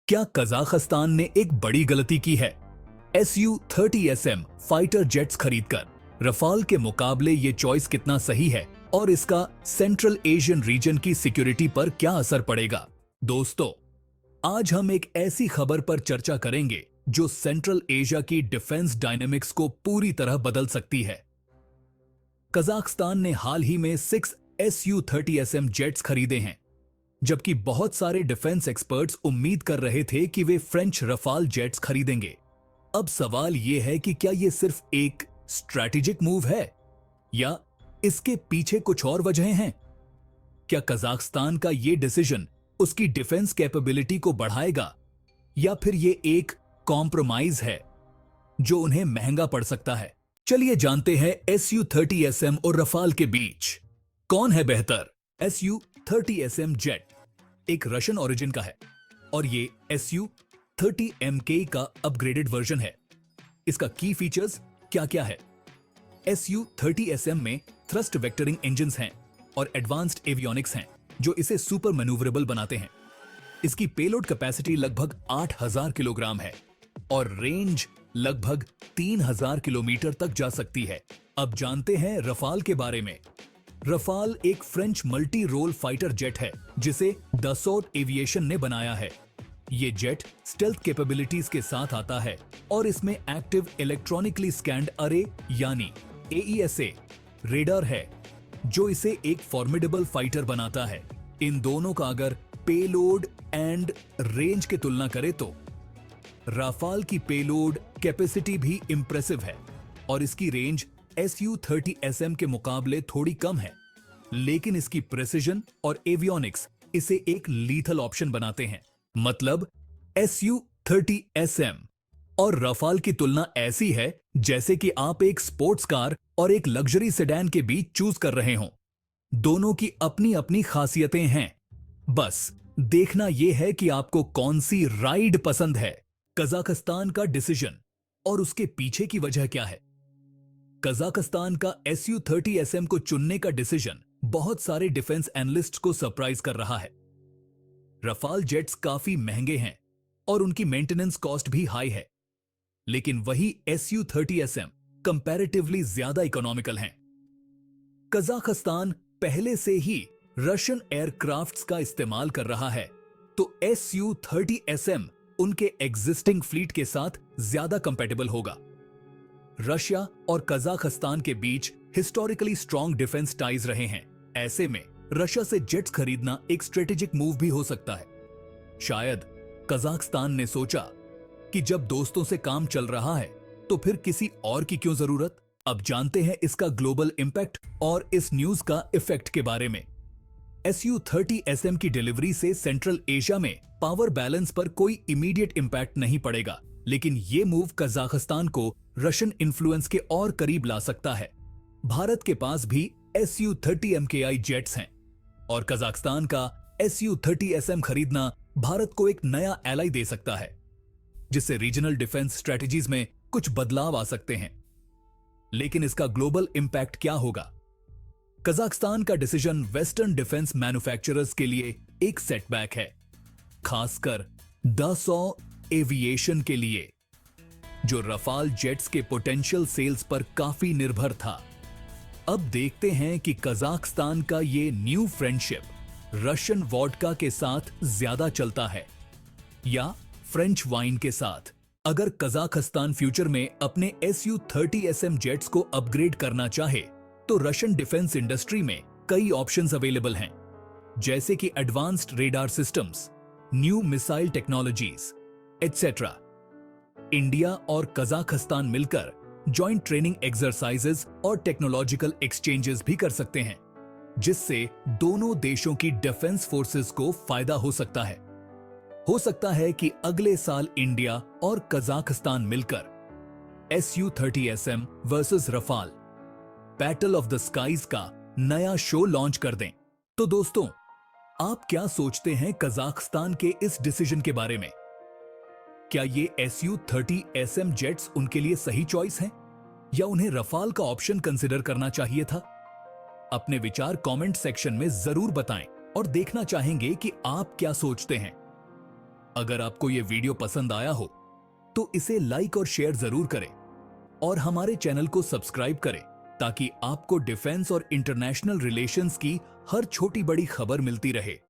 क्या कजाकिस्तान ने एक बड़ी गलती की है? Su-30SM फाइटर जेट्स खरीदकर रफाल के मुकाबले ये चॉइस कितना सही है और इसका सेंट्रल एशियन रीजन की सिक्योरिटी पर क्या असर पड़ेगा? दोस्तों, आज हम एक ऐसी खबर पर चर्चा करेंगे जो सेंट्रल एशिया की डिफेंस डायनेमिक्स को पूरी तरह बदल सकती है। कजाकिस्तान ने हाल ही में 6 Su-30SM जेट्स खरीदे हैं, जबकि बहुत सारे डिफेंस एक्सपर्ट्स उम्मीद कर रहे थे कि वे फ्रेंच रफाल जेट्स खरीदेंगे। अब सवाल यह है कि क्या यह सिर्फ एक स्ट्रैटेजिक मूव है या इसके पीछे कुछ और वजहें हैं? क्या कजाकिस्तान का यह डिसीजन उसकी डिफेंस कैपेबिलिटी को बढ़ाएगा या फिर यह एक कॉम्प्रोमाइज है जो उन्हें महंगा पड़ सकता है? चलिए जानते हैं Su-30SM और रफाल के बीच कौन है बेहतर। Su-30SM जेट एक रशियन ओरिजिन का है और ये Su-30MK का अपग्रेडेड वर्जन है। इसका की फीचर्स क्या क्या है? Su-30SM में थ्रस्ट वेक्टरिंग इंजन्स हैं और एडवांस्ड एवियोनिक्स हैं जो इसे सुपर मैन्यूवरेबल बनाते हैं। इसकी पेलोड कैपेसिटी लगभग 8000 किलोग्राम है और रेंज लगभग 3000 किलोमीटर तक जा सकती है। अब जानते हैं रफाल के बारे में। रफाल एक French multi role fighter jet है जिसे दसॉट एविएशन ने बनाया है। ये जेट स्टेल्थ कैपेबिलिटीज के साथ आता है और इसमें एक्टिव इलेक्ट्रॉनिकली स्कैन्ड अरे यानी AESA रेडार है जो इसे एक फॉर्मिडेबल फाइटर बनाता है। इन दोनों का अगर पेलोड एंड रेंज की तुलना करें तो राफाल की पेलोड कैपेसिटी भी इंप्रेसिव है और इसकी रेंज Su-30SM के मुकाबले थोड़ी कम है, लेकिन इसकी प्रेसिजन और एवियोनिक्स इसे एक लीथल ऑप्शन बनाते हैं। मतलब Su-30SM और रफाल की तुलना ऐसी है जैसे कि आप एक स्पोर्ट्स कार और एक लग्जरी सेडान के बीच चूज कर रहे हों। दोनों की अपनी अपनी खासियतें हैं, बस देखना यह है कि आपको कौन सी राइड पसंद है। कजाकिस्तान का डिसीजन और उसके पीछे की वजह क्या है? कजाकिस्तान का Su-30SM को चुनने का डिसीजन बहुत सारे डिफेंस एनालिस्ट्स को सरप्राइज कर रहा है। रफाल जेट्स काफी महंगे हैं और उनकी मेंटेनेंस कॉस्ट भी हाई है, लेकिन वही Su-30SM कंपैरेटिवली ज्यादा इकोनॉमिकल हैं। कजाकिस्तान पहले से ही रशियन एयरक्राफ्ट्स का इस्तेमाल कर रहा है, तो Su-30SM उनके एग्जिस्टिंग फ्लीट के साथ ज्यादा कंपैटिबल होगा। रशिया और कजाकिस्तान के बीच हिस्टोरिकली स्ट्रॉन्ग डिफेंस टाइज रहे हैं। ऐसे में रशिया से जेट्स खरीदना एक स्ट्रेटेजिक मूव भी हो सकता है। शायद कजाकिस्तान ने सोचा कि जब दोस्तों से काम चल रहा है तो फिर किसी और की क्यों जरूरत। अब जानते हैं इसका ग्लोबल इंपैक्ट और इस न्यूज का इफेक्ट के बारे में। Su-30SM की डिलीवरी से सेंट्रल एशिया में पावर बैलेंस पर कोई इमीडिएट इंपैक्ट नहीं पड़ेगा, लेकिन ये मूव कजाकिस्तान को रशियन इन्फ्लुएंस के और करीब ला सकता है। भारत के पास भी Su-30MKI जेट्स हैं और कजाकिस्तान का Su-30SM खरीदना भारत को एक नया एलाई दे सकता है, जिससे रीजनल डिफेंस स्ट्रेटजीज में कुछ बदलाव आ सकते हैं। लेकिन इसका ग्लोबल इंपैक्ट क्या होगा? कजाकिस्तान का डिसीजन वेस्टर्न डिफेंस मैन्युफैक्चरर्स के लिए एक सेटबैक है, खासकर दसॉट एविएशन के लिए, जो रफाल जेट्स के पोटेंशियल सेल्स पर काफी निर्भर था। अब देखते हैं कि कजाकिस्तान का ये न्यू फ्रेंडशिप रशियन वोडका के साथ ज्यादा चलता है या फ्रेंच वाइन के साथ। अगर कजाकिस्तान फ्यूचर में अपने Su-30SM जेट्स को अपग्रेड करना चाहे तो रशियन डिफेंस इंडस्ट्री में कई ऑप्शंस अवेलेबल हैं, जैसे कि advanced radar systems, new missile technologies etcetera. India और कजाकिस्तान मिलकर जॉइंट ट्रेनिंग एक्सरसाइजेज और टेक्नोलॉजिकल एक्सचेंजेस भी कर सकते हैं, जिससे दोनों देशों की डिफेंस फोर्सेस को फायदा हो सकता है। हो सकता है कि अगले साल इंडिया और कजाकिस्तान मिलकर Su-30SM versus Rafale battle of the skies का नया शो लॉन्च कर दें। तो दोस्तों, आप क्या सोचते हैं कजाकिस्तान के इस डिसीजन के बारे में? क्या ये Su-30SM जेट्स उनके लिए सही चॉइस है या उन्हें रफाल का ऑप्शन कंसिडर करना चाहिए था? अपने विचार कमेंट सेक्शन में जरूर बताएं और देखना चाहेंगे कि आप क्या सोचते हैं। अगर आपको यह वीडियो पसंद आया हो तो इसे लाइक और शेयर जरूर करें और हमारे चैनल को सब्सक्राइब करें ताकि आपको डिफेंस और इंटरनेशनल रिलेशंस की हर छोटी बड़ी खबर मिलती रहे।